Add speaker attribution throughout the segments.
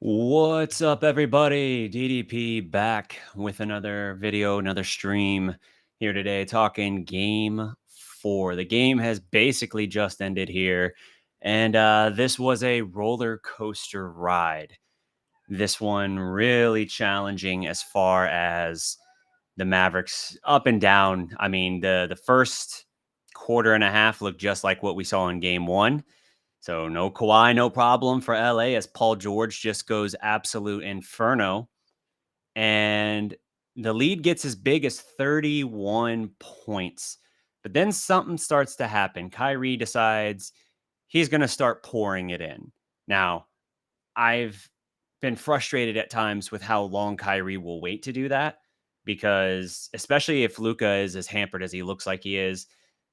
Speaker 1: What's up, everybody? DDP back with another video, another stream here today, talking game 4. The game has basically just ended here, and this was a roller coaster ride. This one really challenging as far as the Mavericks up and down. I mean, the first quarter and a half looked just like what we saw in game 1. So no Kawhi, no problem for LA as Paul George just goes absolute inferno. And the lead gets as big as 31 points. But then something starts to happen. Kyrie decides he's going to start pouring it in. Now, I've been frustrated at times with how long Kyrie will wait to do that because especially if Luka is as hampered as he looks like he is,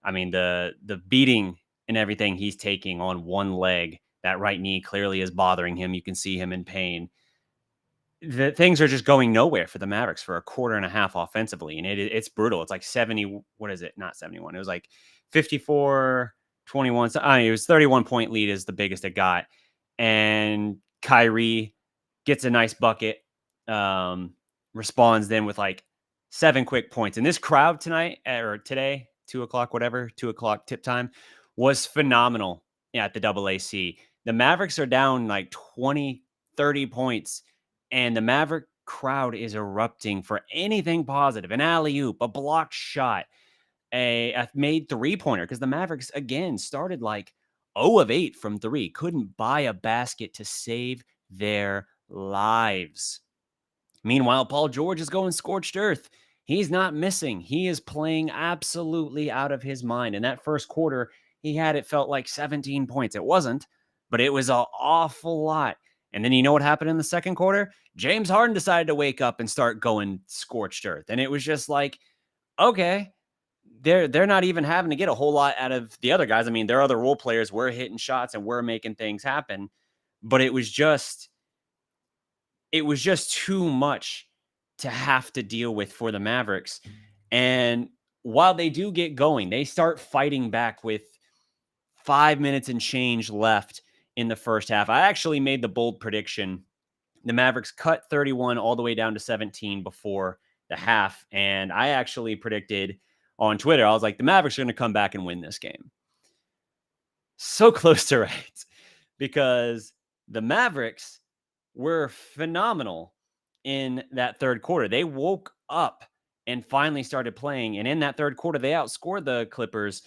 Speaker 1: I mean the beating and everything he's taking on one leg, that right knee clearly is bothering him. You can see him in pain. The things are just going nowhere for the Mavericks for a quarter and a half offensively, and it's brutal. It's like 70. What is it? Not 71. It was like 54-21. So, I mean, it was 31-point lead is the biggest it got, and Kyrie gets a nice bucket. Responds then with like 7 quick points, and this crowd tonight or today, 2 o'clock, whatever, 2 o'clock tip time was phenomenal at the AAC. The Mavericks are down like 20, 30 points and the Maverick crowd is erupting for anything positive, an alley-oop, a blocked shot, a made three-pointer, because the Mavericks, again, started like 0 of 8 from 3, couldn't buy a basket to save their lives. Meanwhile, Paul George is going scorched earth. He's not missing. He is playing absolutely out of his mind. In that first quarter, he had it felt like 17 points. It wasn't, but it was an awful lot. And then you know what happened in the second quarter? James Harden decided to wake up and start going scorched earth. And it was just like, okay, they're not even having to get a whole lot out of the other guys. I mean, their other role players were hitting shots and were making things happen, but it was just too much to have to deal with for the Mavericks. And while they do get going, they start fighting back with 5 minutes and change left in the first half. I actually made the bold prediction. The Mavericks cut 31 all the way down to 17 before the half. And I actually predicted on Twitter, I was like, the Mavericks are going to come back and win this game. So close to right, because the Mavericks were phenomenal in that third quarter. They woke up and finally started playing. And in that third quarter, they outscored the Clippers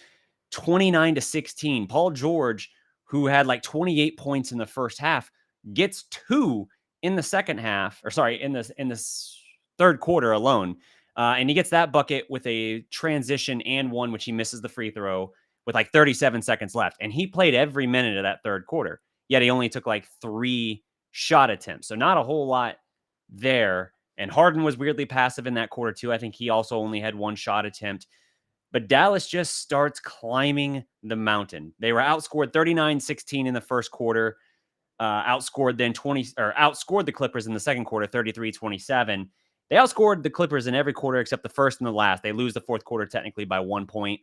Speaker 1: 29-16. Paul George, who had like 28 points in the first half, gets 2 in the second half, or sorry, in this third quarter alone. And he gets that bucket with a transition and one, which he misses the free throw with like 37 seconds left. And he played every minute of that third quarter, yet he only took like 3 shot attempts. So not a whole lot there. And Harden was weirdly passive in that quarter too. I think he also only had 1 shot attempt. But Dallas just starts climbing the mountain. They were outscored 39-16 in the first quarter. Outscored the Clippers in the second quarter 33-27. They outscored the Clippers in every quarter except the first and the last. They lose the fourth quarter technically by 1 point,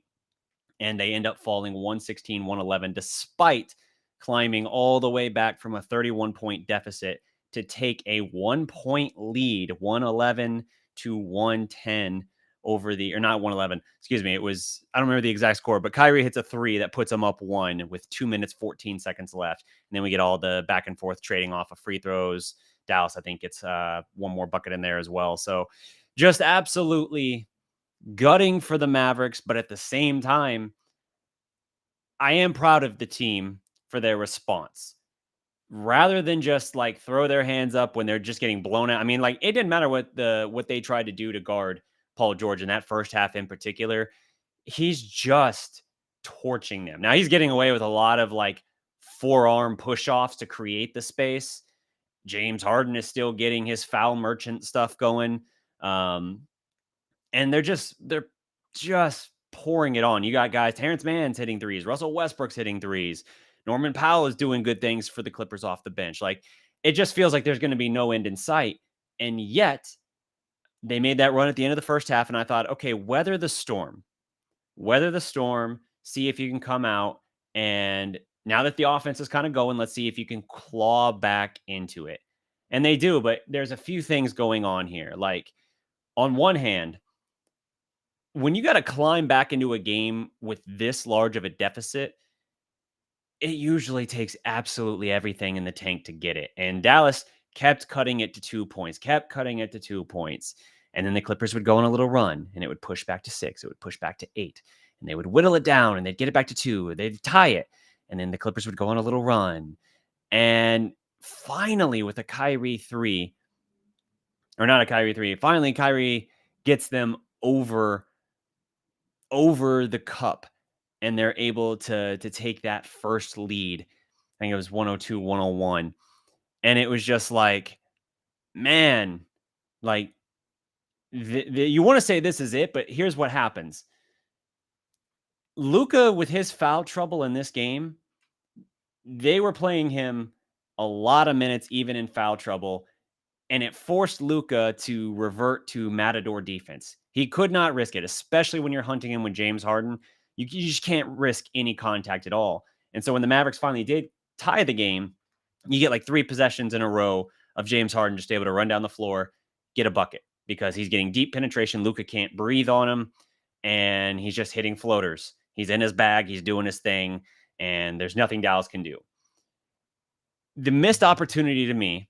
Speaker 1: and they end up falling 116-111 despite climbing all the way back from a 31-point deficit to take a 1-point lead, 111-110 over the, or not 111, excuse me. It was, I don't remember the exact score, but Kyrie hits a 3 that puts them up 1 with 2 minutes, 14 seconds left. And then we get all the back and forth trading off of free throws. Dallas, I think, gets one more bucket in there as well. So just absolutely gutting for the Mavericks. But at the same time, I am proud of the team for their response. Rather than just like throw their hands up when they're just getting blown out. I mean, like it didn't matter what they tried to do to guard Paul George in that first half in particular. He's just torching them. Now he's getting away with a lot of like forearm push-offs to create the space. James Harden is still getting his foul merchant stuff going. And they're just pouring it on. You got guys, Terrence Mann's hitting threes, Russell Westbrook's hitting threes. Norman Powell is doing good things for the Clippers off the bench. Like it just feels like there's going to be no end in sight. And yet they made that run at the end of the first half. And I thought, okay, weather the storm, see if you can come out. And now that the offense is kind of going, let's see if you can claw back into it. And they do, but there's a few things going on here. Like, on one hand, when you got to climb back into a game with this large of a deficit, it usually takes absolutely everything in the tank to get it. And Dallas kept cutting it to 2 points, kept cutting it to 2 points. And then the Clippers would go on a little run and it would push back to 6. It would push back to 8. And they would whittle it down and they'd get it back to 2. They'd tie it. And then the Clippers would go on a little run. And finally, with a Kyrie 3, or not a Kyrie 3, finally Kyrie gets them over the cup, and they're able to take that first lead. I think it was 102-101. And it was just like, man, like you want to say this is it, but here's what happens. Luka, with his foul trouble in this game, they were playing him a lot of minutes, even in foul trouble. And it forced Luka to revert to Matador defense. He could not risk it, especially when you're hunting him with James Harden. You just can't risk any contact at all. And so when the Mavericks finally did tie the game, you get like 3 possessions in a row of James Harden just able to run down the floor, get a bucket because he's getting deep penetration. Luka can't breathe on him, and he's just hitting floaters. He's in his bag, he's doing his thing, and there's nothing Dallas can do. The missed opportunity to me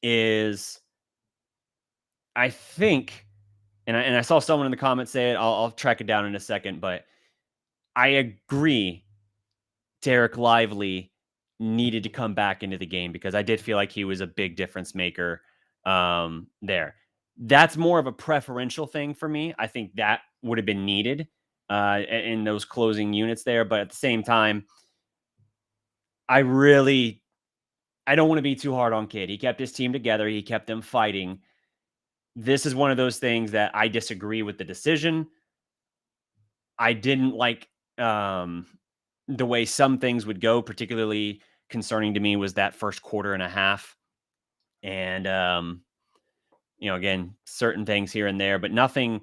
Speaker 1: is, I think, and I saw someone in the comments say it. I'll track it down in a second, but I agree. Derek Lively needed to come back into the game because I did feel like he was a big difference maker there. That's more of a preferential thing for me. I think that would have been needed in those closing units there. But at the same time, I don't want to be too hard on Kidd. He kept his team together. He kept them fighting. This is one of those things that I disagree with the decision. I didn't like the way some things would go. Particularly concerning to me was that first quarter and a half. And again, certain things here and there, but nothing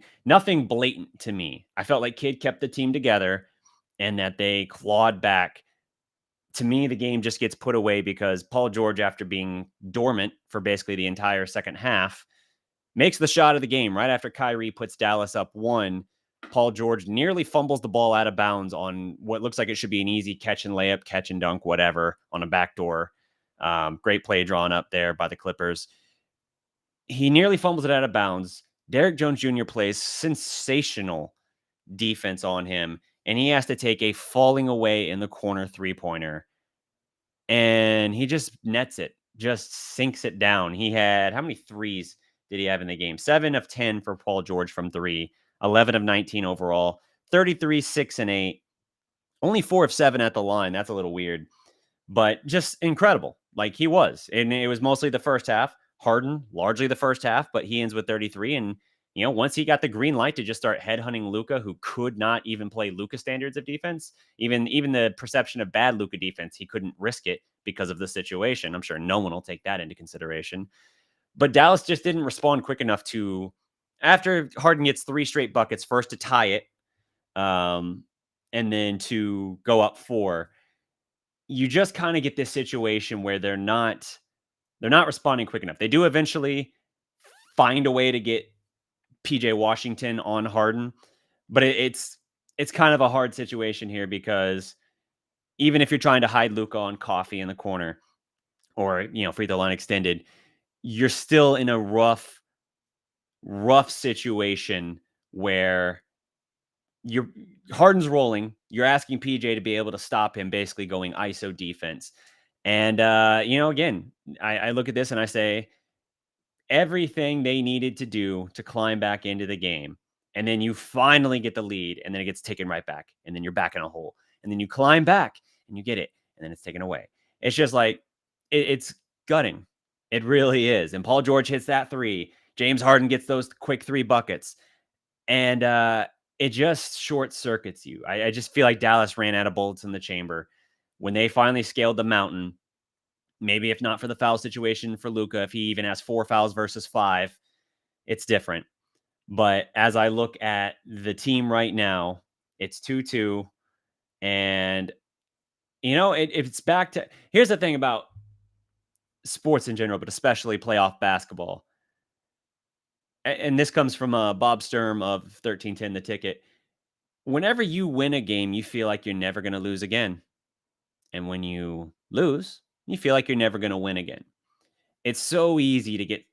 Speaker 1: blatant to me. I felt like Kidd kept the team together and that they clawed back. To me, the game just gets put away because Paul George, after being dormant for basically the entire second half, makes the shot of the game right after Kyrie puts Dallas up 1. Paul George nearly fumbles the ball out of bounds on what looks like it should be an easy catch and layup, catch and dunk, whatever, on a backdoor. Great play drawn up there by the Clippers. He nearly fumbles it out of bounds. Derrick Jones Jr. plays sensational defense on him, and he has to take a falling away in the corner 3-pointer. And he just nets it, just sinks it down. He had, how many threes did he have in the game? 7 of 10 for Paul George from 3, 11 of 19 overall, 33, 6 and 8, only 4 of 7 at the line. That's a little weird, but just incredible. Like he was, and it was mostly the first half. Harden, largely the first half, but he ends with 33. And, once he got the green light to just start headhunting Luka, who could not even play Luka standards of defense, even the perception of bad Luka defense, he couldn't risk it because of the situation. I'm sure no one will take that into consideration. But Dallas just didn't respond quick enough to, after Harden gets 3 straight buckets, first to tie it, and then to go up 4. You just kind of get this situation where they're not responding quick enough. They do eventually find a way to get PJ Washington on Harden, but it's kind of a hard situation here because even if you're trying to hide Luka on coffee in the corner or, free throw line extended, you're still in a rough situation where Harden's rolling. You're asking PJ to be able to stop him, basically going ISO defense. And, again, I look at this and I say, everything they needed to do to climb back into the game. And then you finally get the lead, and then it gets taken right back. And then you're back in a hole. And then you climb back and you get it, and then it's taken away. It's just like, it's gutting. It really is. And Paul George hits that 3. James Harden gets those quick 3 buckets. And it just short circuits you. I just feel like Dallas ran out of bullets in the chamber. When they finally scaled the mountain, maybe if not for the foul situation for Luka, if he even has 4 fouls versus 5, it's different. But as I look at the team right now, it's 2-2. And, if it's back to, here's the thing about sports in general, but especially playoff basketball. And this comes from Bob Sturm of 1310 The Ticket. Whenever you win a game, you feel like you're never going to lose again. And when you lose, you feel like you're never going to win again. It's so easy to get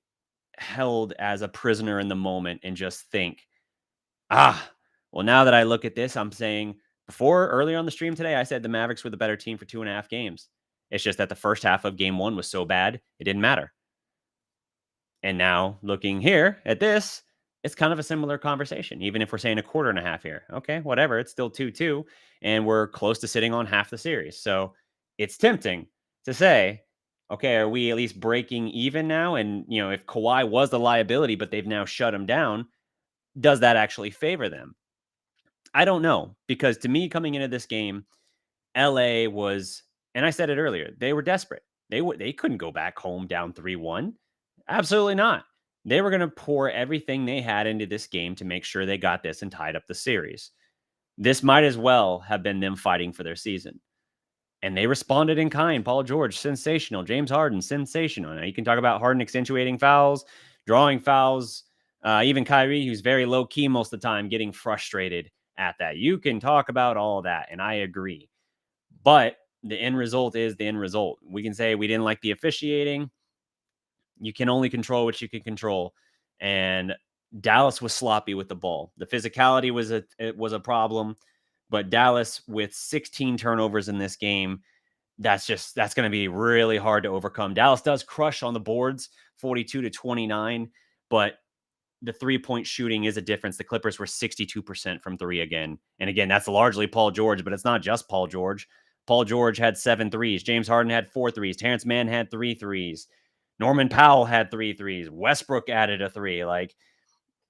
Speaker 1: held as a prisoner in the moment and just think, ah, well, now that I look at this, I'm saying before earlier on the stream today, I said the Mavericks were the better team for 2.5 games. It's just that the first half of game one was so bad, it didn't matter. And now looking here at this, it's kind of a similar conversation, even if we're saying a quarter and a half here. Okay, whatever. It's still 2-2, and we're close to sitting on half the series. So it's tempting to say, okay, are we at least breaking even now? And, if Kawhi was the liability, but they've now shut him down, does that actually favor them? I don't know, because to me, coming into this game, LA was, and I said it earlier, they were desperate. They couldn't go back home down 3-1. Absolutely not. They were going to pour everything they had into this game to make sure they got this and tied up the series. This might as well have been them fighting for their season. And they responded in kind. Paul George, sensational. James Harden, sensational. Now you can talk about Harden accentuating fouls, drawing fouls. Even Kyrie, who's very low key most of the time, getting frustrated at that. You can talk about all that, and I agree. But the end result is the end result. We can say we didn't like the officiating. You can only control what you can control. And Dallas was sloppy with the ball. The physicality was a problem, but Dallas with 16 turnovers in this game, that's going to be really hard to overcome. Dallas does crush on the boards, 42-29, but the 3-point shooting is a difference. The Clippers were 62% from three again. And again, that's largely Paul George, but it's not just Paul George. Paul George had 7 threes. James Harden had 4 threes. Terrence Mann had 3 threes. Norman Powell had 3 threes. Westbrook added a 3. Like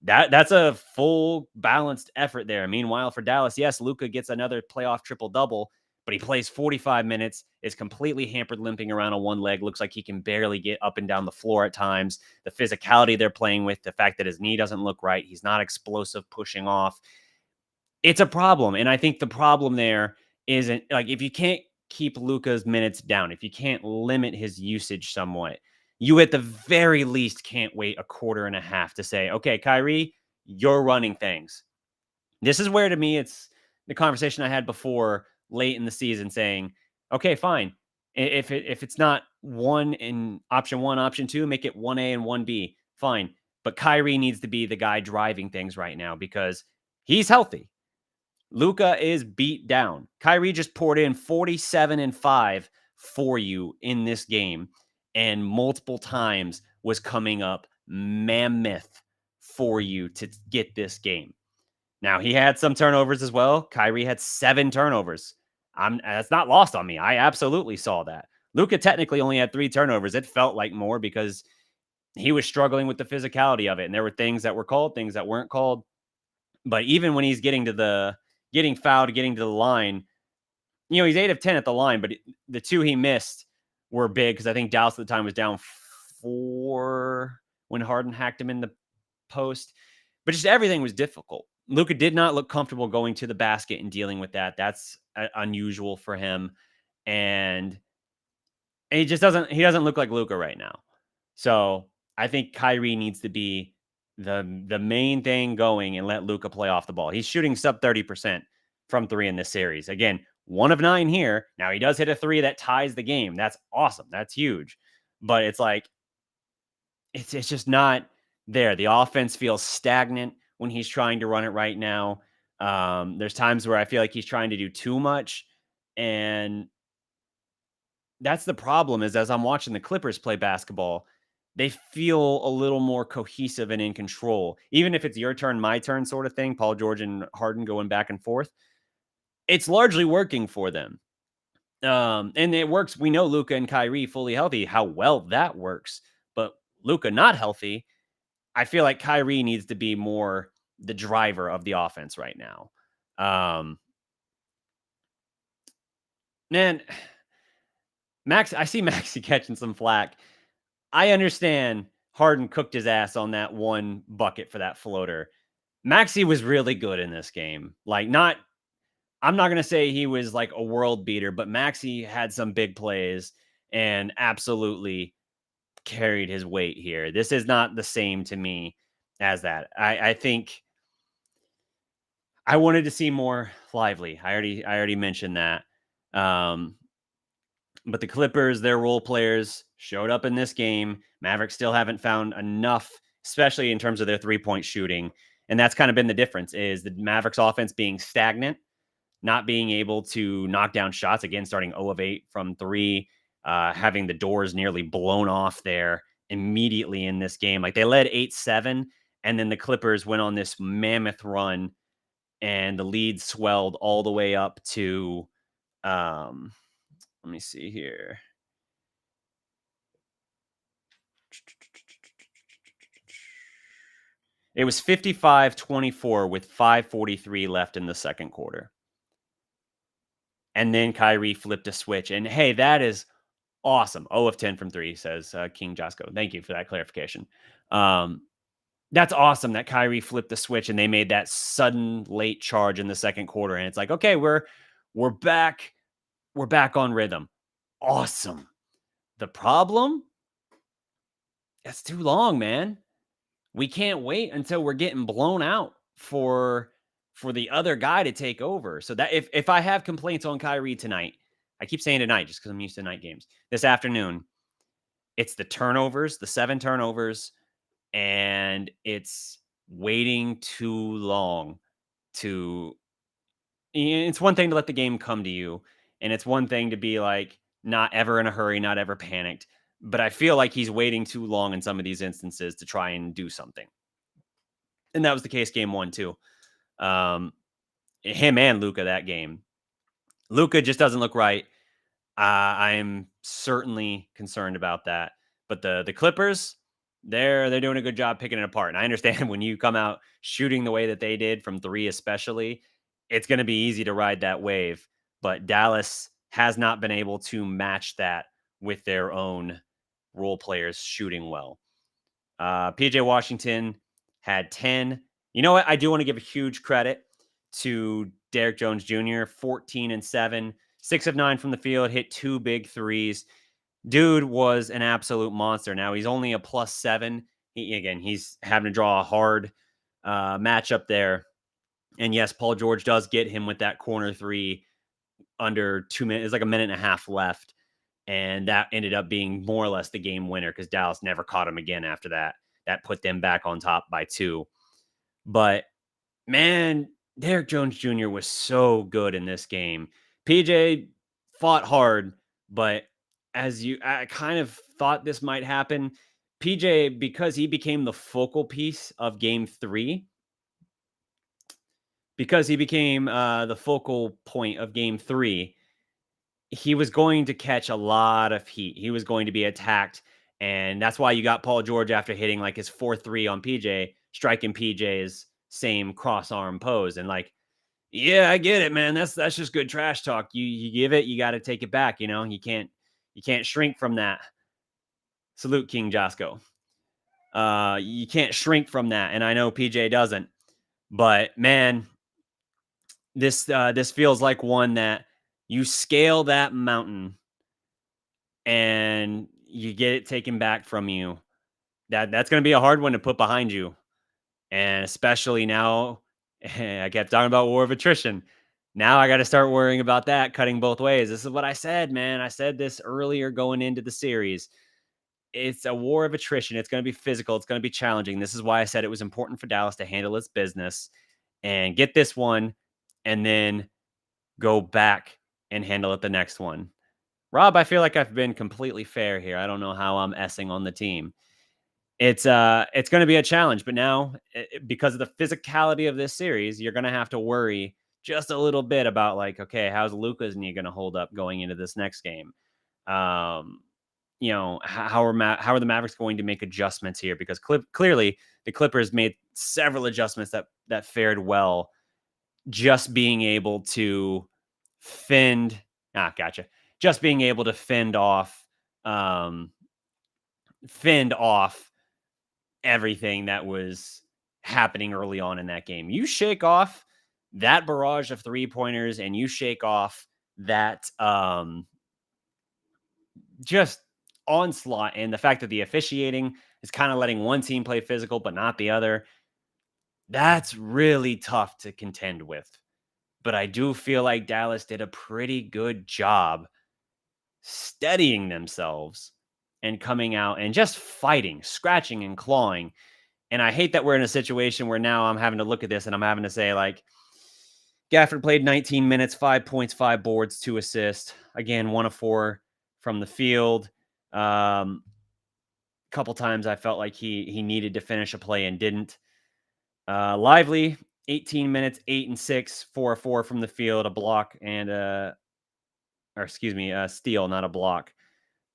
Speaker 1: that's a full balanced effort there. Meanwhile, for Dallas, yes, Luka gets another playoff triple-double, but he plays 45 minutes, is completely hampered, limping around on one leg, looks like he can barely get up and down the floor at times. The physicality they're playing with, the fact that his knee doesn't look right, he's not explosive pushing off. It's a problem. And I think the problem there isn't like if you can't keep Luka's minutes down, if you can't limit his usage somewhat, you at the very least can't wait a quarter and a half to say, okay, Kyrie, you're running things. This is where, to me, it's the conversation I had before late in the season saying, okay, fine. If it's not one in option one, option two, make it 1A and 1B. Fine. But Kyrie needs to be the guy driving things right now because he's healthy. Luka is beat down. Kyrie just poured in 47 and 5 for you in this game and multiple times was coming up mammoth for you to get this game. Now, he had some turnovers as well. Kyrie had 7 turnovers. That's not lost on me. I absolutely saw that. Luka technically only had 3 turnovers. It felt like more because he was struggling with the physicality of it. And there were things that were called, things that weren't called. But even when he's getting fouled, getting to the line, he's 8 of 10 at the line, but the 2 he missed were big because I think Dallas at the time was down 4 when Harden hacked him in the post. But just everything was difficult. Luka did not look comfortable going to the basket and dealing with that. That's unusual for him. And he doesn't look like Luka right now. So I think Kyrie needs to be the main thing going and let Luka play off the ball. He's shooting sub 30% from 3 in this series. Again, 1 of 9 here. Now he does hit a 3 that ties the game. That's awesome. That's huge. But it's like, it's just not there. The offense feels stagnant when he's trying to run it right now. There's times where I feel like he's trying to do too much. And that's the problem is as I'm watching the Clippers play basketball, they feel a little more cohesive and in control. Even if it's your turn, my turn sort of thing, Paul George and Harden going back and forth, it's largely working for them. And it works. We know Luka and Kyrie fully healthy, how well that works. But Luka not healthy, I feel like Kyrie needs to be more the driver of the offense right now. Man, I see Maxey catching some flack. I understand Harden cooked his ass on that one bucket for that floater. Maxey was really good in this game. I'm not going to say he was like a world beater, but Maxey had some big plays and absolutely carried his weight here. This is not the same to me as that. I think I wanted to see more lively. I already mentioned that. Um, but the Clippers, their role players showed up in this game. Mavericks still haven't found enough, especially in terms of their 3-point shooting. And that's kind of been the difference is the Mavericks offense being stagnant, not being able to knock down shots, again, starting 0 of 8 from 3, having the doors nearly blown off there immediately in this game. Like they led 8-7, and then the Clippers went on this mammoth run, and the lead swelled all the way up to, um, let me see here. It was 55-24 with 5:43 left in the second quarter. And then Kyrie flipped a switch. And hey, that is awesome. 0 of 10 from 3, says King Josco. Thank you for that clarification. Um, that's awesome that Kyrie flipped the switch and they made that sudden late charge in the second quarter. And it's like, okay, we're back. We're back on rhythm. Awesome. The problem? It's too long, man. We can't wait until we're getting blown out for the other guy to take over. So that if I have complaints on Kyrie tonight, I keep saying tonight just because I'm used to night games. This afternoon, it's the turnovers, the 7 turnovers, and it's waiting too long to. It's one thing to let the game come to you, and it's one thing to be like not ever in a hurry, not ever panicked. But I feel like he's waiting too long in some of these instances to try and do something. And that was the case game 1 too. Um, him and Luca that game. Luca just doesn't look right. I am certainly concerned about that. But the Clippers, they're doing a good job picking it apart. And I understand when you come out shooting the way that they did from 3 especially, it's going to be easy to ride that wave. But Dallas has not been able to match that with their own role players shooting well. PJ Washington had 10. You know what? I do want to give a huge credit to Derrick Jones Jr., 14 and 7, 6 of 9 from the field, hit 2 big threes. Dude was an absolute monster. Now he's only a +7. He's having to draw a hard matchup there. And yes, Paul George does get him with that corner 3 under 2 minutes. It's like a minute and a half left. And that ended up being more or less the game winner because Dallas never caught him again after that. That put them back on top by 2. But man, Derrick Jones Jr. was so good in this game. PJ fought hard, but I kind of thought this might happen. PJ, because he became the focal piece of game 3, because he became the focal point of game 3, he was going to catch a lot of heat. He was going to be attacked. And that's why you got Paul George after hitting like his 4-3 on PJ, striking PJ's same cross arm pose. And like, yeah, I get it, man. That's just good trash talk. You give it, you got to take it back. You can't shrink from that. Salute King Josco. You can't shrink from that. And I know PJ doesn't, but man, this feels like one that you scale that mountain and you get it taken back from you. That's going to be a hard one to put behind you. And especially now, I kept talking about war of attrition. Now I got to start worrying about that cutting both ways. This is what I said, man. I said this earlier going into the series. It's a war of attrition. It's going to be physical. It's going to be challenging. This is why I said it was important for Dallas to handle its business and get this one and then go back and handle it the next one. Rob, I feel like I've been completely fair here. I don't know how I'm essing on the team. It's going to be a challenge, but now because of the physicality of this series, you're going to have to worry just a little bit about like, okay, how's Luka's knee going to hold up going into this next game? How are the Mavericks going to make adjustments here? Because clearly the Clippers made several adjustments that fared well, just being able to fend. Gotcha. Just being able to um, fend off everything that was happening early on in that game. You shake off that barrage of 3-pointers and you shake off that just onslaught, and the fact that the officiating is kind of letting one team play physical but not the other, that's really tough to contend with. But I do feel like Dallas did a pretty good job steadying themselves and coming out and just fighting, scratching and clawing. And I hate that we're in a situation where now I'm having to look at this and I'm having to say, like, Gafford played 19 minutes, 5 points, 5 boards, 2 assists. Again, 1 of 4 from the field. Couple times I felt like he needed to finish a play and didn't. Lively, 18 minutes, 8 and 6, 4 of 4 from the field, a block and a steal, not a block.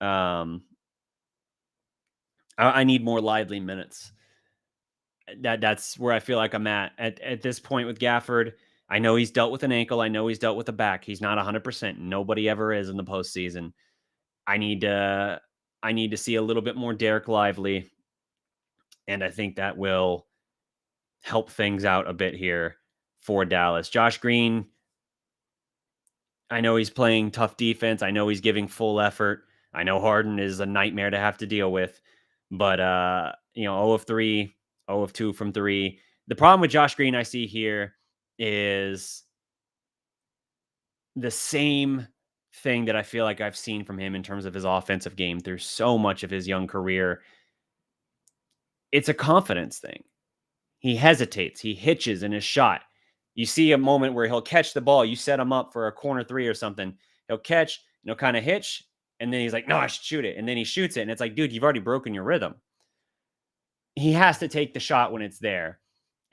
Speaker 1: I need more Lively minutes. That's where I feel like I'm at this point with Gafford. I know he's dealt with an ankle. I know he's dealt with a back. He's not 100%. Nobody ever is in the postseason. I need to see a little bit more Derek Lively, and I think that will help things out a bit here for Dallas. Josh Green, I know he's playing tough defense. I know he's giving full effort. I know Harden is a nightmare to have to deal with, but 0 of 3, 0 of 2 from 3. The problem with Josh Green I see here is the same thing that I feel like I've seen from him in terms of his offensive game through so much of his young career. It's a confidence thing. He hesitates, he hitches in his shot. You see a moment where he'll catch the ball, you set him up for a corner 3 or something. He'll catch, kind of hitch, and then he's like, "No, I should shoot it." And then he shoots it, and it's like, "Dude, you've already broken your rhythm." He has to take the shot when it's there.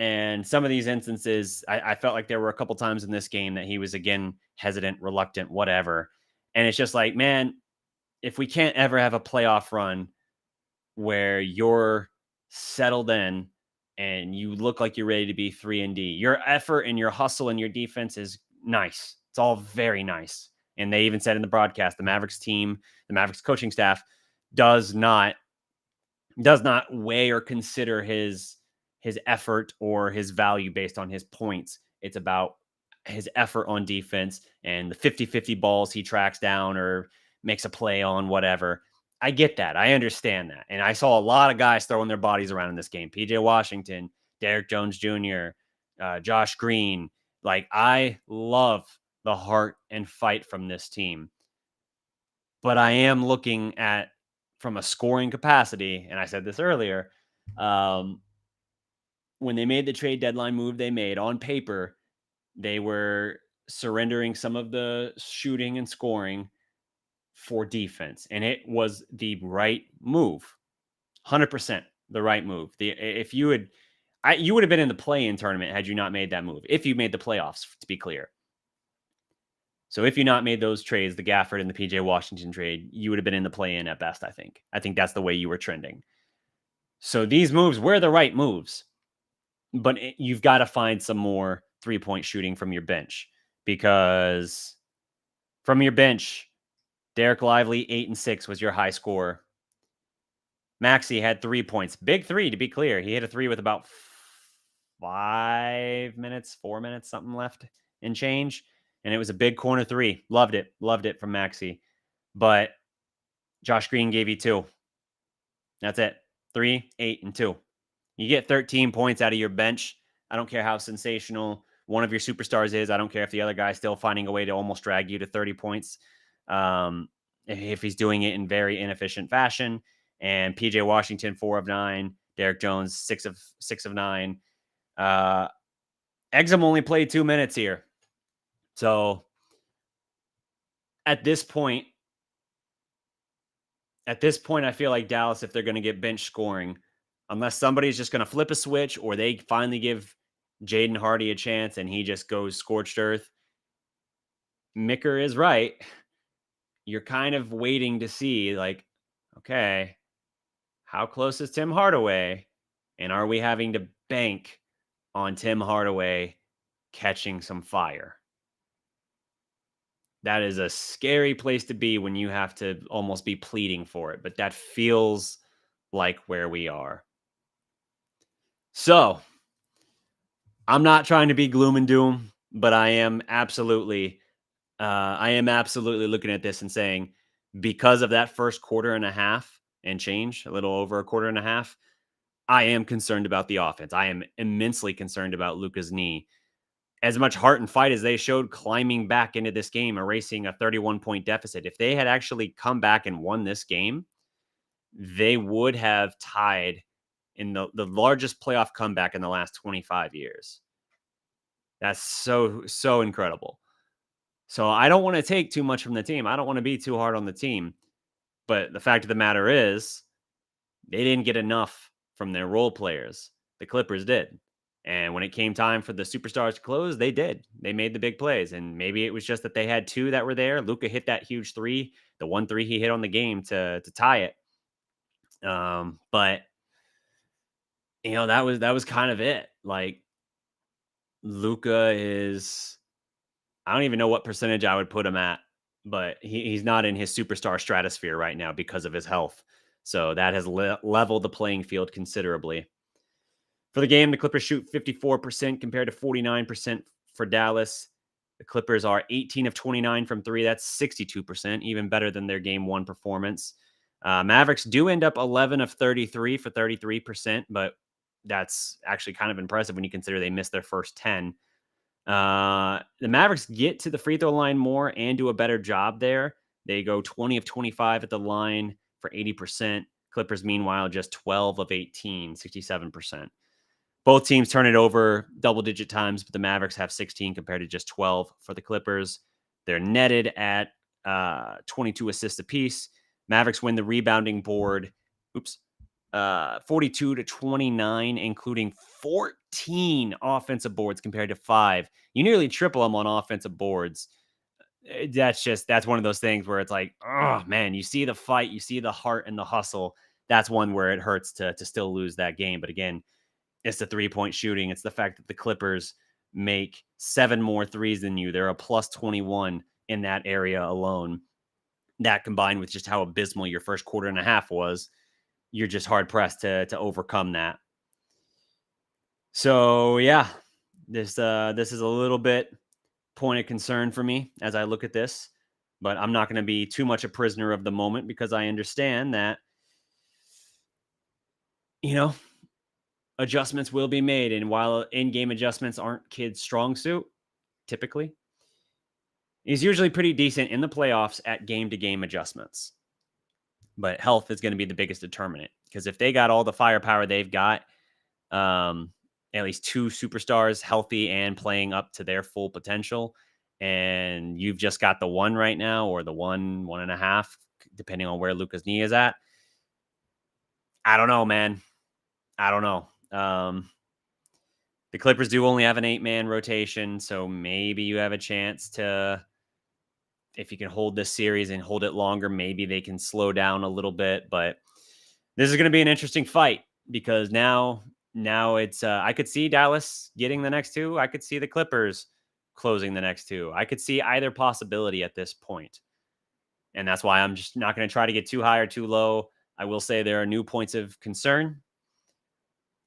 Speaker 1: And some of these instances, I felt like there were a couple times in this game that he was, again, hesitant, reluctant, whatever. And it's just like, man, if we can't ever have a playoff run where you're settled in and you look like you're ready to be 3-and-D, your effort and your hustle and your defense is nice. It's all very nice. And they even said in the broadcast, the Mavericks team, the Mavericks coaching staff does not weigh or consider his effort or his value based on his points. It's about his effort on defense and the 50-50 balls he tracks down or makes a play on, whatever. I get that. I understand that. And I saw a lot of guys throwing their bodies around in this game. PJ Washington, Derek Jones Jr., Josh Green. Like, I love the heart and fight from this team. But I am looking at, from a scoring capacity, and I said this earlier, when they made the trade deadline move they made, on paper, they were surrendering some of the shooting and scoring for defense, and it was the right move. 100% the right move. If you had, you would have been in the play-in tournament had you not made that move. If you made the playoffs, to be clear. So if you not made those trades, the Gafford and the PJ Washington trade, you would have been in the play-in at best, I think. I think that's the way you were trending. So these moves were the right moves, but you've got to find some more three-point shooting from your bench, because from your bench, Derek Lively, 8 and 6 was your high scorer. Maxey had 3 points. Big 3, to be clear. He hit a 3 with about 4 minutes, something left and change. And it was a big corner 3. Loved it from Maxey. But Josh Green gave you 2. That's it. 3, 8, and 2. You get 13 points out of your bench. I don't care how sensational one of your superstars is. I don't care if the other guy's still finding a way to almost drag you to 30 points. If he's doing it in very inefficient fashion. And PJ Washington, 4 of 9. Derek Jones, 6 of 9. Exum only played 2 minutes here. So at this point, I feel like Dallas, if they're going to get bench scoring, unless somebody's just going to flip a switch or they finally give Jaden Hardy a chance and he just goes scorched earth, Micker is right. You're kind of waiting to see, like, okay, how close is Tim Hardaway? And are we having to bank on Tim Hardaway catching some fire? That is a scary place to be when you have to almost be pleading for it, but that feels like where we are. So, I'm not trying to be gloom and doom, but I am absolutely looking at this and saying, because of that first quarter and a half and change, a little over a quarter and a half, I am concerned about the offense. I am immensely concerned about Luka's knee. As much heart and fight as they showed climbing back into this game, erasing a 31-point deficit, if they had actually come back and won this game, they would have tied in the largest playoff comeback in the last 25 years. That's so incredible. So I don't want to take too much from the team. I don't want to be too hard on the team. But the fact of the matter is, they didn't get enough from their role players. The Clippers did. And when it came time for the superstars to close, they did. They made the big plays. And maybe it was just that they had two that were there. Luka hit that huge three, the 1-3 he hit on the game to tie it. But that was kind of it. Like, Luka is, I don't even know what percentage I would put him at, but he's not in his superstar stratosphere right now because of his health. So that has leveled the playing field considerably. For the game, the Clippers shoot 54% compared to 49% for Dallas. The Clippers are 18 of 29 from three. That's 62%, even better than their game one performance. Mavericks do end up 11 of 33 for 33%, but that's actually kind of impressive when you consider they missed their first 10. The Mavericks get to the free throw line more and do a better job there. They go 20 of 25 at the line for 80%. Clippers, meanwhile, just 12 of 18, 67%. Both teams turn it over double-digit times, but the Mavericks have 16 compared to just 12 for the Clippers. They're netted at 22 assists apiece. Mavericks win the rebounding board. 42 to 29, including 14 offensive boards compared to 5. You nearly triple them on offensive boards. That's one of those things where it's like, oh man, you see the fight, you see the heart and the hustle. That's one where it hurts to still lose that game. But again, it's the 3-point shooting. It's the fact that the Clippers make 7 more threes than you. They're a plus 21 in that area alone. That combined with just how abysmal your first quarter and a half was, you're just hard pressed to overcome that. So yeah, this is a little bit point of concern for me as I look at this, but I'm not going to be too much a prisoner of the moment because I understand that, you know, adjustments will be made. And while in-game adjustments aren't kids' strong suit, typically, he's usually pretty decent in the playoffs at game-to-game adjustments. But health is going to be the biggest determinant because if they got all the firepower they've got, at least 2 superstars healthy and playing up to their full potential, and you've just got the one right now or the one and a half, depending on where Luka's knee is at. I don't know, man. I don't know. The Clippers do only have an 8-man rotation, so maybe you have a chance to, if you can hold this series and hold it longer, maybe they can slow down a little bit. But this is going to be an interesting fight because now it's, I could see Dallas getting the next 2. I could see the Clippers closing the next 2. I could see either possibility at this point. And that's why I'm just not going to try to get too high or too low. I will say there are new points of concern,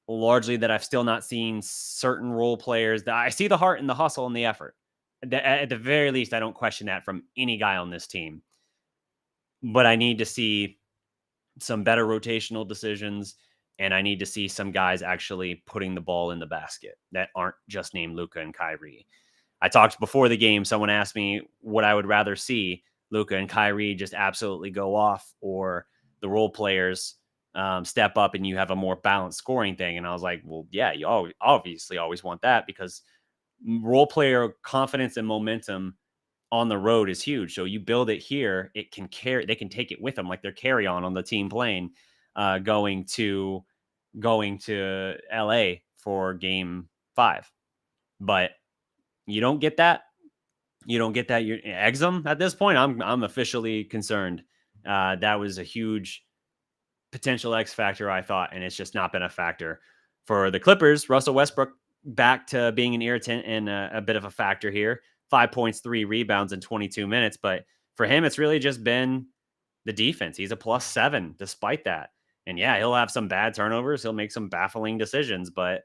Speaker 1: largely that I've still not seen certain role players. That I see the heart and the hustle and the effort. At the very least, I don't question that from any guy on this team. But I need to see some better rotational decisions, and I need to see some guys actually putting the ball in the basket that aren't just named Luka and Kyrie. I talked before the game. Someone asked me what I would rather see, Luka and Kyrie just absolutely go off, or the role players step up and you have a more balanced scoring thing. And I was like, well, yeah, you obviously always want that because role player confidence and momentum on the road is huge. So you build it here, it can carry, they can take it with them like their carry on the team plane, going to LA for game 5. But you don't get that. You don't get that. You're Exum at this point. I'm officially concerned. That was a huge potential X factor, I thought, and it's just not been a factor for the Clippers. Russell Westbrook back to being an irritant and a bit of a factor here. 5 points, 3 rebounds in 22 minutes. But for him, it's really just been the defense. He's a +7 despite that. And yeah, he'll have some bad turnovers. He'll make some baffling decisions, but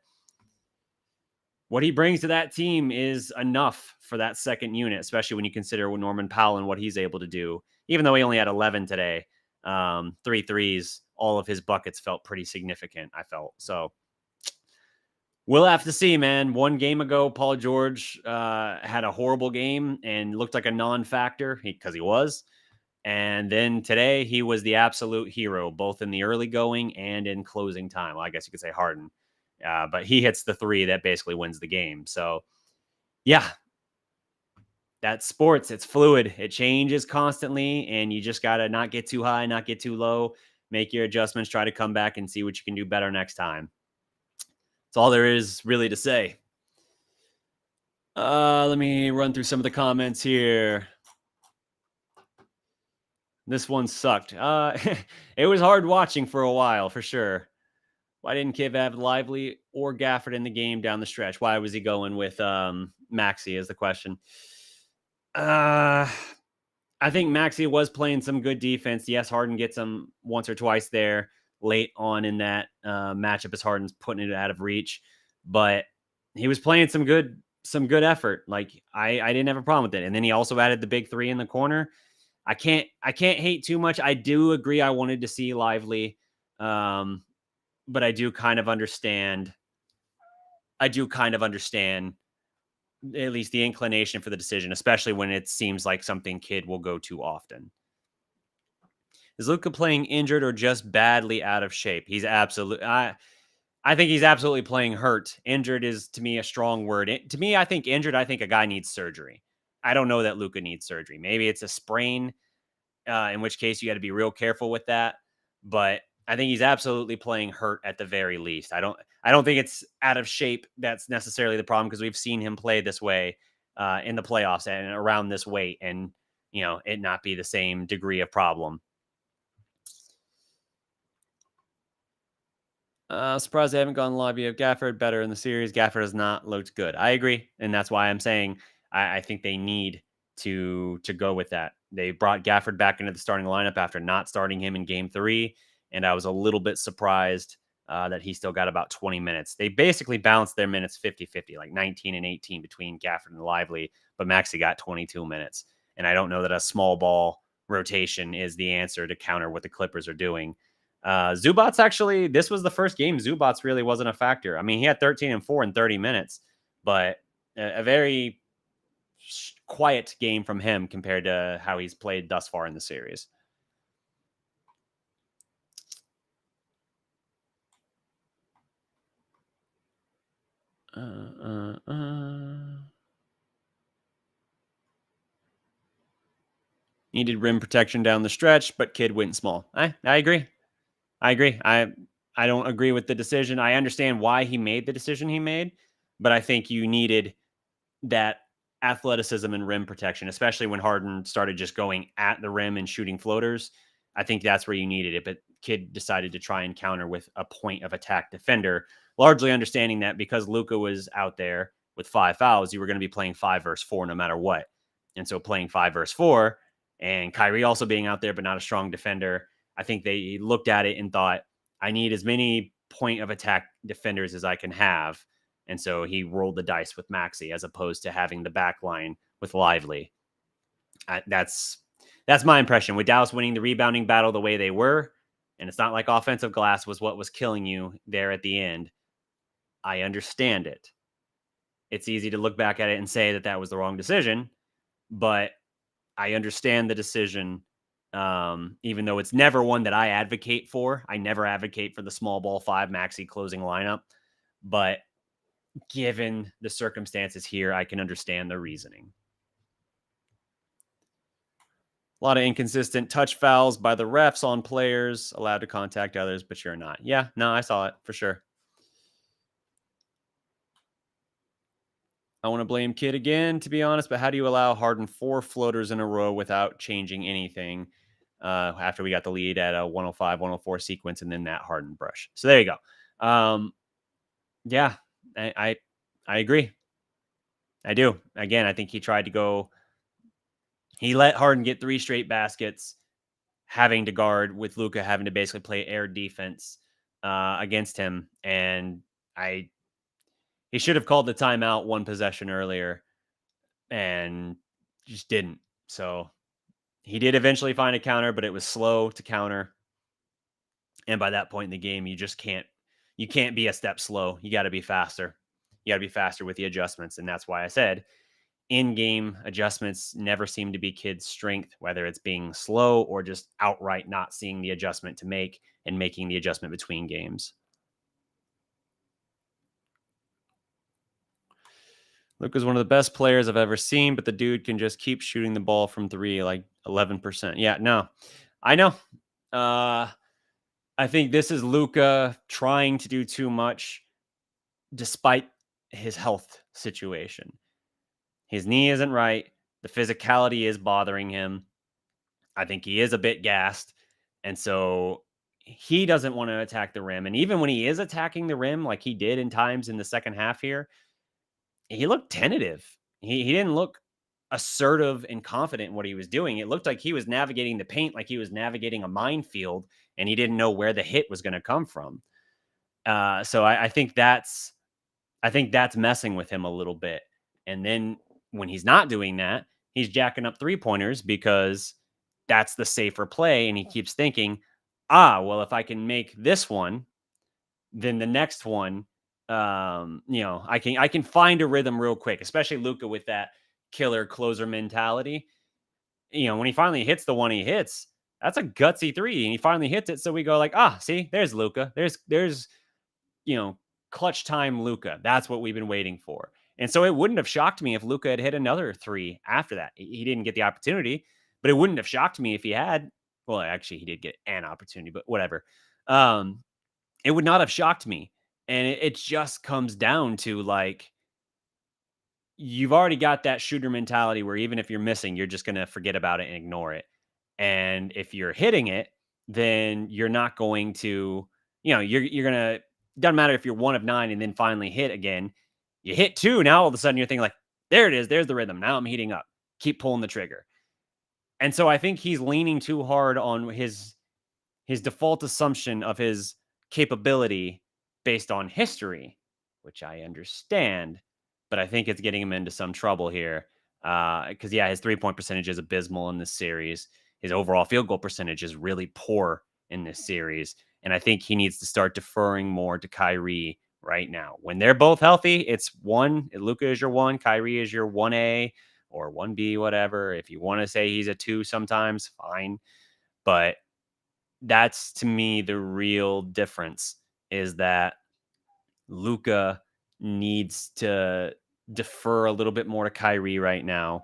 Speaker 1: what he brings to that team is enough for that second unit, especially when you consider what Norman Powell and what he's able to do. Even though he only had 11 today, three threes, all of his buckets felt pretty significant, I felt. So we'll have to see, man. One game ago, Paul George had a horrible game and looked like a non-factor because he was. And then today, he was the absolute hero, both in the early going and in closing time. Well, I guess you could say Harden. But he hits the three that basically wins the game. So, yeah, that's sports. It's fluid. It changes constantly. And you just got to not get too high, not get too low, make your adjustments, try to come back and see what you can do better next time. That's all there is really to say. Let me run through some of the comments here. This one sucked. It was hard watching for a while, for sure. Why didn't Kiv have Lively or Gafford in the game down the stretch? Why was he going with Maxi is the question. Uh, I think Maxi was playing some good defense. Yes, Harden gets him once or twice there late on in that matchup as Harden's putting it out of reach, but he was playing some good effort. Like I didn't have a problem with it. And then he also added the big three in the corner. I can't hate too much. I do agree. I wanted to see Lively, but I do kind of understand. I do kind of understand at least the inclination for the decision, especially when it seems like something Kid will go too often. Is Luka playing injured or just badly out of shape? He's absolutely. I think he's absolutely playing hurt. Injured is to me a strong word. To me, I think injured. I think a guy needs surgery. I don't know that Luka needs surgery. Maybe it's a sprain, in which case you got to be real careful with that. But I think he's absolutely playing hurt at the very least. I don't think it's out of shape. That's necessarily the problem because we've seen him play this way in the playoffs and around this weight, and it not be the same degree of problem. Surprised they haven't gone live yet. Gafford better in the series. Gafford has not looked good. I agree, and that's why I'm saying I think they need to go with that. They brought Gafford back into the starting lineup after not starting him in Game 3, and I was a little bit surprised that he still got about 20 minutes. They basically balanced their minutes 50-50, like 19 and 18 between Gafford and Lively, but Maxey got 22 minutes, and I don't know that a small ball rotation is the answer to counter what the Clippers are doing. Zubats actually, this was the first game Zubats really wasn't a factor. I mean, he had 13 and 4 in 30 minutes, but a very quiet game from him compared to how he's played thus far in the series. Needed rim protection down the stretch, but Kid went small. I agree. I agree. I don't agree with the decision. I understand why he made the decision he made, but I think you needed that athleticism and rim protection, especially when Harden started just going at the rim and shooting floaters. I think that's where you needed it. But Kid decided to try and counter with a point of attack defender, largely understanding that because Luka was out there with 5 fouls, you were going to be playing 5 versus 4 no matter what. And so playing 5 versus 4 and Kyrie also being out there, but not a strong defender, I think they looked at it and thought, I need as many point of attack defenders as I can have. And so he rolled the dice with Maxey as opposed to having the back line with Lively. That's my impression. With Dallas winning the rebounding battle the way they were, and it's not like offensive glass was what was killing you there at the end. I understand it. It's easy to look back at it and say that that was the wrong decision, but I understand the decision, even though it's never one that I advocate for. I never advocate for the small ball 5 Maxey closing lineup, but given the circumstances here, I can understand the reasoning. A lot of inconsistent touch fouls by the refs on players, allowed to contact others, but you're not. Yeah, no, I saw it for sure. I want to blame Kid again, to be honest, but how do you allow Harden 4 floaters in a row without changing anything after we got the lead at a 105, 104 sequence and then that Harden brush? So there you go. Yeah, I agree. I do. Again, I think he tried to go. He let Harden get 3 straight baskets, having to guard with Luka having to basically play air defense against him. And I He should have called the timeout one possession earlier and just didn't. So he did eventually find a counter, but it was slow to counter. And by that point in the game, you can't be a step slow. You got to be faster. You got to be faster with the adjustments. And that's why I said in-game adjustments never seem to be kids' strength, whether it's being slow or just outright not seeing the adjustment to make and making the adjustment between games. Luka's one of the best players I've ever seen, but the dude can just keep shooting the ball from three like 11%. Yeah, no, I know. Uh, I think this is Luka trying to do too much despite his health situation. His knee isn't right. The physicality is bothering him. I think he is a bit gassed. And so he doesn't want to attack the rim. And even when he is attacking the rim, like he did in times in the second half here, he looked tentative. He didn't look assertive and confident in what he was doing. It looked like he was navigating the paint like he was navigating a minefield and he didn't know where the hit was going to come from. So I think that's messing with him a little bit. And then when he's not doing that, he's jacking up three pointers because that's the safer play. And he keeps thinking, well, if I can make this one, then the next one, I can find a rhythm real quick, especially Luca with that killer closer mentality. When he finally hits the one he hits, that's a gutsy three. And he finally hits it. So we go like, see, there's Luca. There's you know, clutch time Luca. That's what we've been waiting for. And so it wouldn't have shocked me if Luca had hit another three after that. He didn't get the opportunity, but it wouldn't have shocked me if he had. Well, actually, he did get an opportunity, but whatever. Um, it would not have shocked me. And it just comes down to like, you've already got that shooter mentality where even if you're missing, you're just going to forget about it and ignore it. And if you're hitting it, then you're not going to, you're going to, doesn't matter if you're 1 of 9 and then finally hit again. You hit two. Now all of a sudden you're thinking like, there it is. There's the rhythm. Now I'm heating up. Keep pulling the trigger. And so I think he's leaning too hard on his default assumption of his capability based on history, which I understand, but I think it's getting him into some trouble here. Because his 3-point percentage is abysmal in this series. His overall field goal percentage is really poor in this series, and I think he needs to start deferring more to Kyrie right now. When they're both healthy, it's one. Luka is your one, Kyrie is your 1A or 1B, whatever. If you want to say he's a 2 sometimes, fine. But that's to me the real difference is that Luka needs to defer a little bit more to Kyrie right now,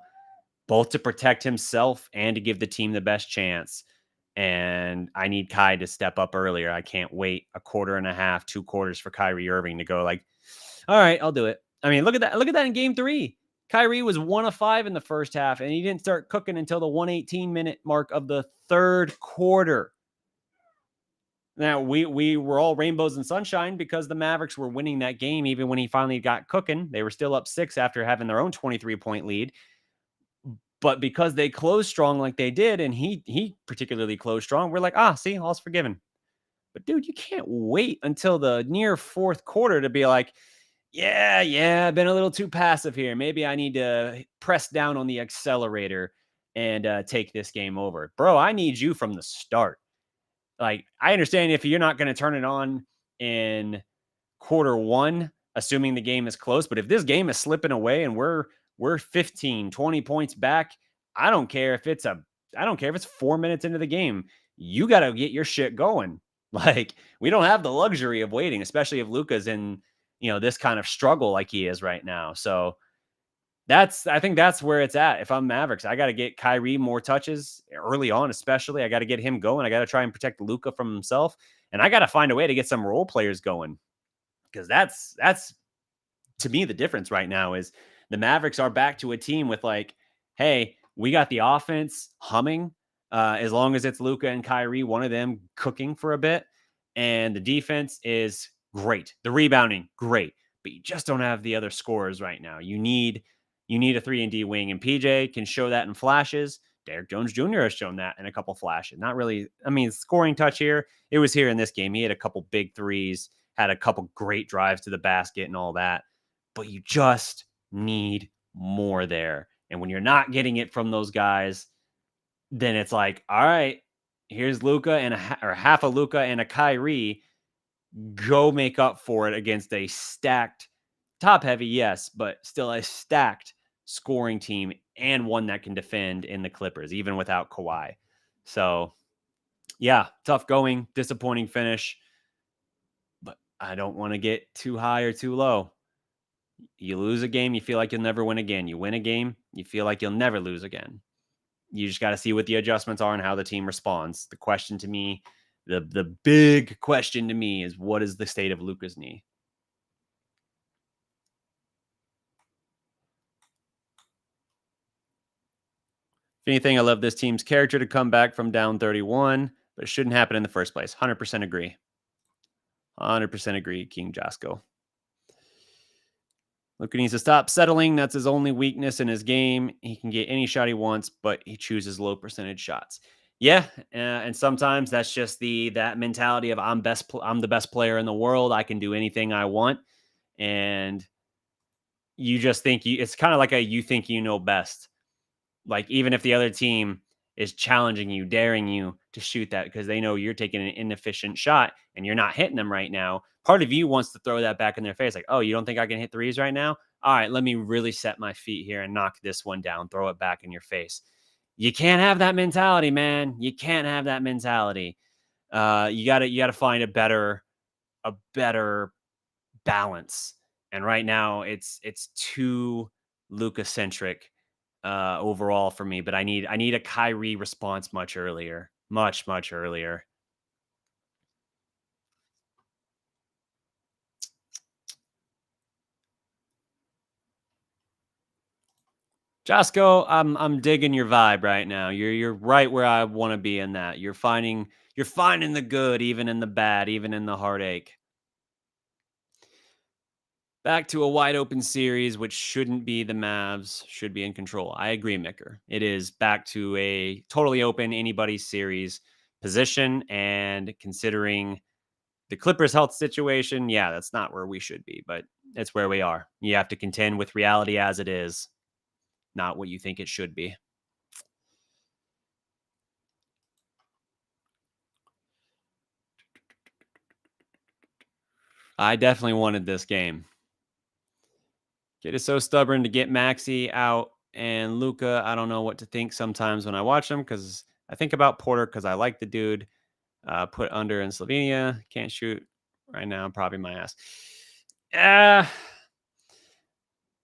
Speaker 1: both to protect himself and to give the team the best chance. And I need Kai to step up earlier. I can't wait a quarter and a half, 2 quarters for Kyrie Irving to go like, all right, I'll do it. I mean, look at that. Look at that in game 3. Kyrie was 1 of 5 in the first half, and he didn't start cooking until the 118-minute mark of the third quarter. Now, we were all rainbows and sunshine because the Mavericks were winning that game even when he finally got cooking. They were still up 6 after having their own 23-point lead. But because they closed strong like they did, and he particularly closed strong, we're like, see, all's forgiven. But dude, you can't wait until the near fourth quarter to be like, yeah, I've been a little too passive here. Maybe I need to press down on the accelerator and take this game over. Bro, I need you from the start. Like, I understand if you're not going to turn it on in quarter 1, assuming the game is close, but if this game is slipping away and we're 15, 20 points back, I don't care if it's 4 minutes into the game. You got to get your shit going. Like, we don't have the luxury of waiting, especially if Luka's in, this kind of struggle like he is right now. So, I think that's where it's at. If I'm Mavericks, I got to get Kyrie more touches early on, especially. I got to get him going. I got to try and protect Luka from himself, and I got to find a way to get some role players going because that's to me the difference right now is the Mavericks are back to a team with like, hey, we got the offense humming as long as it's Luka and Kyrie, one of them cooking for a bit, and the defense is great. The rebounding, great, but you just don't have the other scorers right now. You need a 3-and-D wing, and PJ can show that in flashes. Derek Jones Jr. has shown that in a couple flashes. Not really, I mean, scoring touch here. It was here in this game. He had a couple big threes, had a couple great drives to the basket and all that. but you just need more there. And when you're not getting it from those guys, then it's like, all right, here's Luca and or half a Luca and a Kyrie. Go make up for it against a stacked, top heavy, yes, but still a stacked scoring team and one that can defend in the Clippers, even without Kawhi. So, yeah, tough going, disappointing finish, but I don't want to get too high or too low. You lose a game, you feel like you'll never win again. You win a game, you feel like you'll never lose again. You just got to see what the adjustments are and how the team responds. The question to me, the big question to me is, what is the state of Luka's knee? If anything, I love this team's character to come back from down 31, but it shouldn't happen in the first place. 100% agree. 100% agree, King Jasko. Luka needs to stop settling. That's his only weakness in his game. He can get any shot he wants, but he chooses low percentage shots. Yeah, and sometimes that's just that mentality of I'm the best player in the world. I can do anything I want, and you just think it's kind of like you think you know best. Like, even if the other team is challenging you, daring you to shoot that because they know you're taking an inefficient shot and you're not hitting them right now, part of you wants to throw that back in their face. Like, oh, you don't think I can hit threes right now? All right, let me really set my feet here and knock this one down, throw it back in your face. You can't have that mentality, man. You can't have that mentality. You gotta find a better balance. And right now it's too Luka centric overall for me, but I need a Kyrie response much earlier. Much earlier. Josco, I'm digging your vibe right now. You're right where I want to be in that. You're finding the good even in the bad, even in the heartache. Back to a wide open series, which shouldn't be the Mavs, should be in control. I agree, Micker. It is back to a totally open anybody's series position. And considering the Clippers' health situation, yeah, that's not where we should be, but it's where we are. You have to contend with reality as it is, not what you think it should be. I definitely wanted this game. Kid is so stubborn to get Maxi out, and Luca, I don't know what to think sometimes when I watch him because I think about Porter because I like the dude. Put under in Slovenia. Can't shoot right now. Probably my ass. Uh,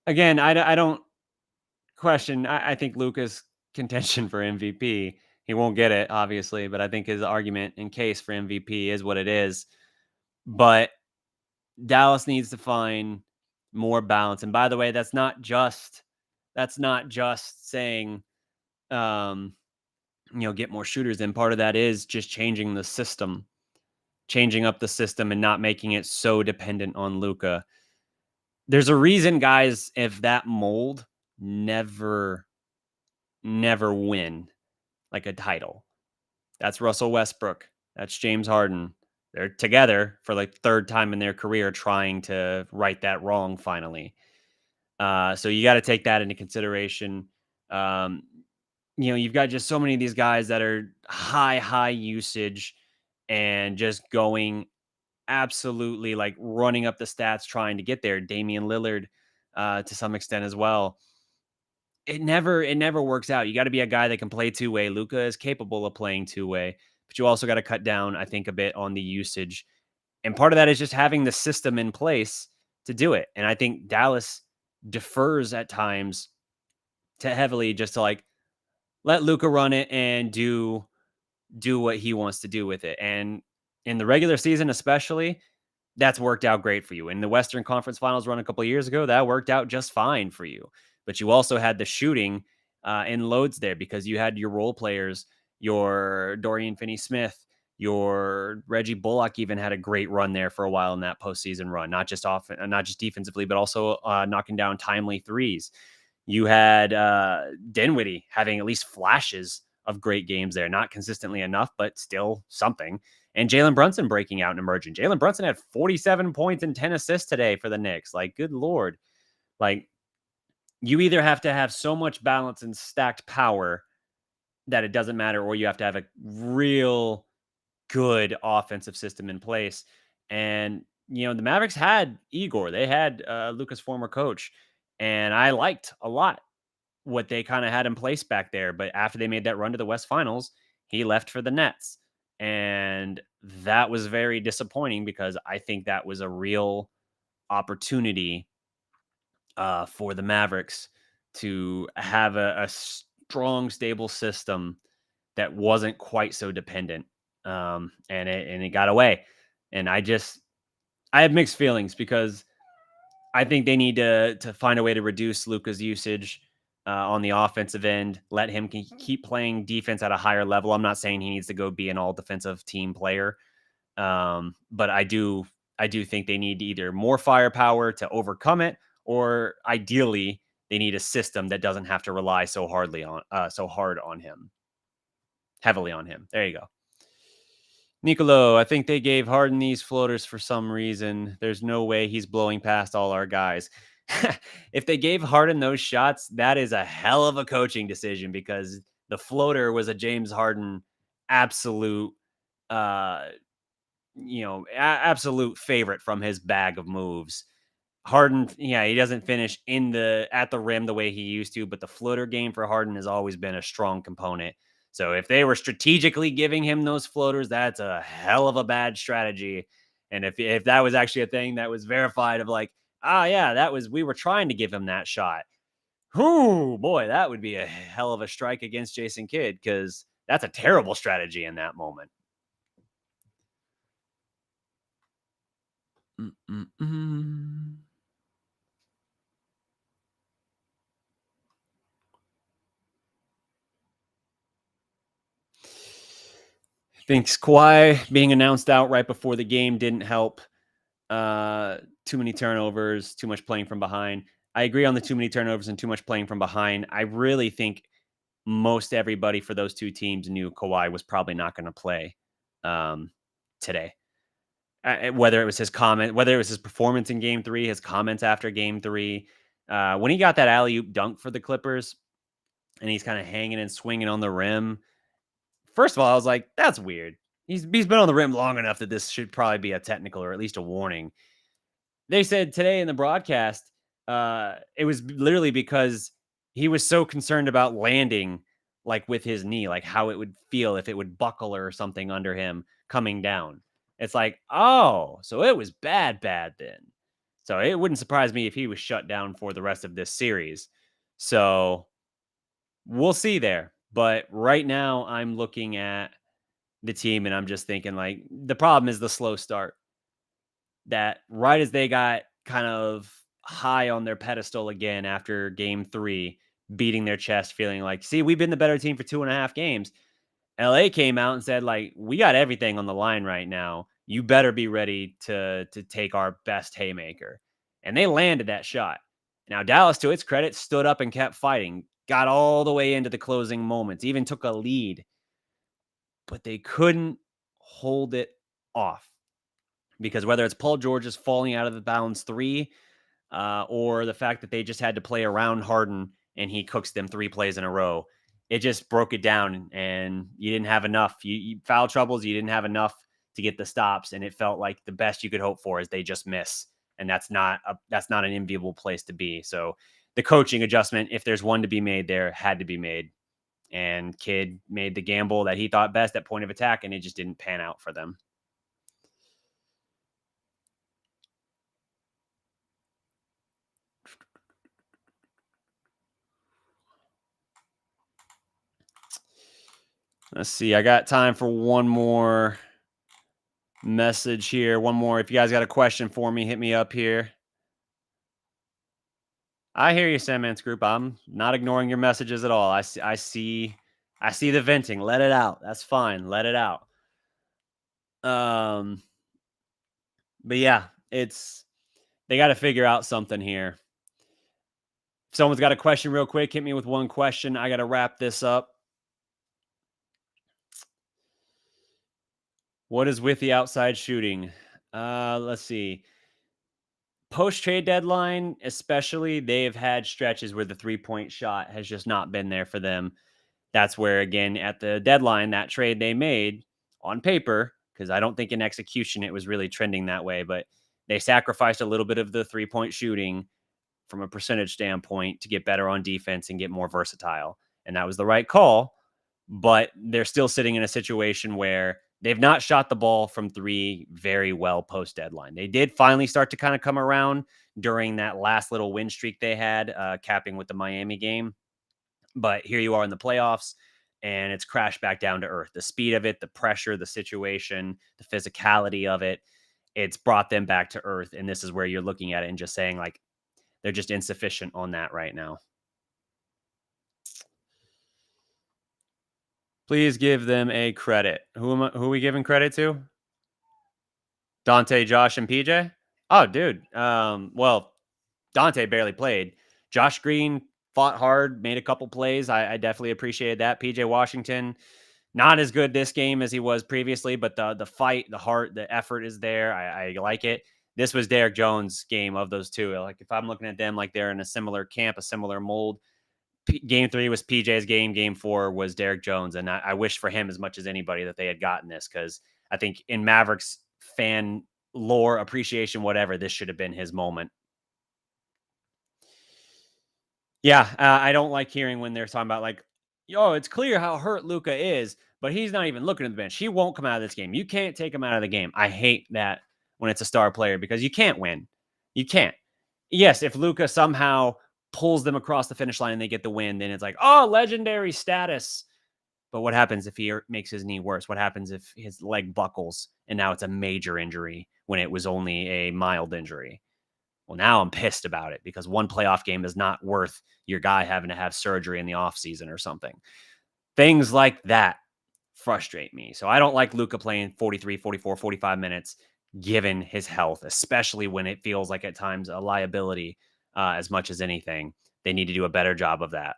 Speaker 1: again, I don't question. I think Luca's contention for MVP. He won't get it, obviously, but I think his argument in case for MVP is what it is. But Dallas needs to find more balance. And by the way, that's not just saying get more shooters in. Part of that is just changing the system, changing up the system and not making it so dependent on Luca. There's a reason, guys, if that mold never win like a title. That's Russell Westbrook. That's James Harden. They're together for like third time in their career trying to right that wrong finally. So you got to take that into consideration. Um, you've got just so many of these guys that are high usage and just going absolutely like running up the stats trying to get there. Damian Lillard, to some extent as well. It never works out. You got to be a guy that can play two-way. Luka is capable of playing two-way, but you also got to cut down, I think, a bit on the usage. And part of that is just having the system in place to do it. And I think Dallas defers at times to heavily just to like let Luka run it and do what he wants to do with it. And in the regular season, especially, that's worked out great for you. In the Western Conference Finals run a couple of years ago, that worked out just fine for you. But you also had the shooting in loads there because you had your role players, your Dorian Finney-Smith, your Reggie Bullock even had a great run there for a while in that postseason run, not just defensively, but also knocking down timely threes. You had Dinwiddie having at least flashes of great games there, not consistently enough, but still something. And Jalen Brunson breaking out and emerging. Jalen Brunson had 47 points and 10 assists today for the Knicks. Like, good Lord. Like, you either have to have so much balance and stacked power that it doesn't matter, or you have to have a real good offensive system in place. And, the Mavericks had Igor, they had Luca's former coach, and I liked a lot what they kind of had in place back there. But after they made that run to the West Finals, he left for the Nets. And that was very disappointing because I think that was a real opportunity for the Mavericks to have a strong, stable system that wasn't quite so dependent. And it got away. And I have mixed feelings because I think they need to find a way to reduce Luca's usage on the offensive end. Let him keep playing defense at a higher level. I'm not saying he needs to go be an all defensive team player, but I do think they need either more firepower to overcome it, or ideally they need a system that doesn't have to rely so hard on him, heavily on him. There you go. Nicolo, I think they gave Harden these floaters for some reason. There's no way he's blowing past all our guys. If they gave Harden those shots, that is a hell of a coaching decision because the floater was a James Harden absolute, uh, absolute favorite from his bag of moves. Harden, yeah, he doesn't finish at the rim the way he used to, but the floater game for Harden has always been a strong component. So if they were strategically giving him those floaters, that's a hell of a bad strategy. And if that was actually a thing that was verified of like, yeah, we were trying to give him that shot. Whoo, boy, that would be a hell of a strike against Jason Kidd because that's a terrible strategy in that moment. Mm-mm-mm. Thinks Kawhi being announced out right before the game didn't help. Too many turnovers, too much playing from behind. I agree on the too many turnovers and too much playing from behind. I really think most everybody for those two teams knew Kawhi was probably not going to play um, today. Whether it was his comment, whether it was his performance in Game 3, his comments after Game 3, when he got that alley oop dunk for the Clippers, and he's kind of hanging and swinging on the rim. First of all, I was like, that's weird. He's been on the rim long enough that this should probably be a technical or at least a warning. They said today in the broadcast, it was literally because he was so concerned about landing, like with his knee, like how it would feel if it would buckle or something under him coming down. It's like, oh, so it was bad then. So it wouldn't surprise me if he was shut down for the rest of this series. So we'll see there. But right now, I'm looking at the team and I'm just thinking, like, the problem is the slow start. That right as they got kind of high on their pedestal again after Game 3, beating their chest, feeling like, see, we've been the better team for 2.5 games. LA came out and said, like, we got everything on the line right now. You better be ready to take our best haymaker. And they landed that shot. Now, Dallas, to its credit, stood up and kept fighting, got all the way into the closing moments, even took a lead, but they couldn't hold it off. Because whether it's Paul George's falling out of the bounds three, or the fact that they just had to play around Harden and he cooks them 3 plays in a row, it just broke it down. And you didn't have enough. You foul troubles. You didn't have enough to get the stops, and it felt like the best you could hope for is they just miss, and that's not an enviable place to be. So the coaching adjustment, if there's one to be made, there had to be made. And Kidd made the gamble that he thought best at point of attack, and it just didn't pan out for them. Let's see. I got time for one more message here. One more. If you guys got a question for me, hit me up here. I hear you, Sandman's group. I'm not ignoring your messages at all. I see the venting. Let it out. That's fine. Let it out. Um, but yeah, they got to figure out something here. If someone's got a question real quick, hit me with one question. I got to wrap this up. What is with the outside shooting? Let's see. Post trade deadline, especially, they've had stretches where the 3-point shot has just not been there for them. That's where, again, at the deadline, that trade they made on paper, because I don't think in execution it was really trending that way, but they sacrificed a little bit of the 3-point shooting from a percentage standpoint to get better on defense and get more versatile. And that was the right call. But they're still sitting in a situation where they've not shot the ball from three very well post deadline. They did finally start to kind of come around during that last little win streak they had, capping with the Miami game. But here you are in the playoffs, and it's crashed back down to earth. The speed of it, the pressure, the situation, the physicality of it, it's brought them back to earth. And this is where you're looking at it and just saying, like, they're just insufficient on that right now. Please give them a credit. Who are we giving credit to? Dante, Josh, and PJ? Oh, dude. Well, Dante barely played. Josh Green fought hard, made a couple plays. I definitely appreciated that. PJ Washington, not as good this game as he was previously, but the fight, the heart, the effort is there. I like it. This was Derek Jones' game of those two. Like, if I'm looking at them like they're in a similar camp, a similar mold, game 3 was PJ's game. Game 4 was Derek Jones. And I wish for him as much as anybody that they had gotten this, because I think in Mavericks fan lore, appreciation, whatever, this should have been his moment. Yeah, I don't like hearing when they're talking about, like, "Yo, it's clear how hurt Luca is, but he's not even looking at the bench. He won't come out of this game. You can't take him out of the game." I hate that when it's a star player, because you can't win. You can't. Yes, if Luca somehow pulls them across the finish line and they get the win, then it's like, "Oh, legendary status." But what happens if he makes his knee worse? What happens if his leg buckles and now it's a major injury when it was only a mild injury? Well, now I'm pissed about it, because one playoff game is not worth your guy having to have surgery in the offseason or something. Things like that frustrate me. So I don't like Luca playing 43, 44, 45 minutes given his health, especially when it feels like at times a liability as much as anything. They need to do a better job of that.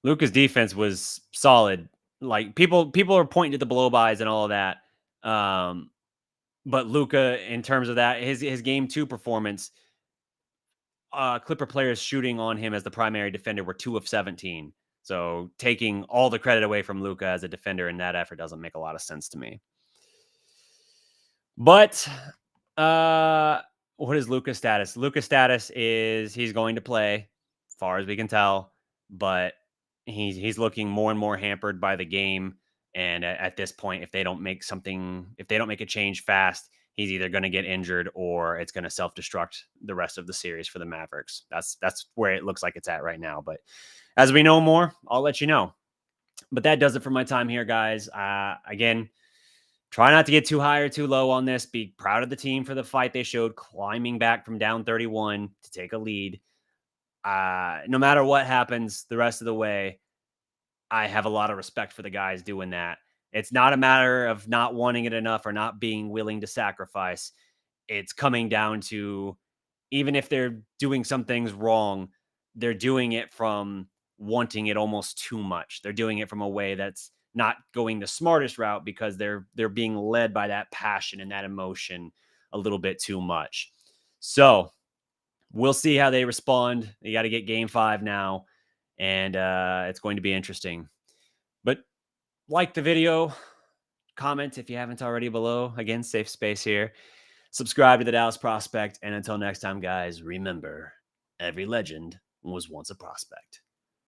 Speaker 1: Luca's defense was solid. Like, people are pointing to the blow bys and all of that. Um, but Luca, in terms of that, his game 2 performance, Clipper players shooting on him as the primary defender were 2 of 17. So taking all the credit away from Luca as a defender in that effort doesn't make a lot of sense to me. But uh, what is Luca's status? Luca's status is he's going to play, as far as we can tell, but he's looking more and more hampered by the game. And at this point, if they don't make a change fast, he's either going to get injured or it's going to self-destruct the rest of the series for the Mavericks. That's where it looks like it's at right now. But as we know more, I'll let you know. But that does it for my time here, guys. Again, try not to get too high or too low on this. Be proud of the team for the fight they showed, climbing back from down 31 to take a lead. No matter what happens the rest of the way, I have a lot of respect for the guys doing that. It's not a matter of not wanting it enough or not being willing to sacrifice. It's coming down to, even if they're doing some things wrong, they're doing it from wanting it almost too much. They're doing it from a way that's not going the smartest route, because they're being led by that passion and that emotion a little bit too much. So we'll see how they respond. You got to get game 5 now, and it's going to be interesting. But like the video, comment if you haven't already below. Again, safe space here. Subscribe to the Dallas Prospect. And until next time, guys, remember, every legend was once a prospect.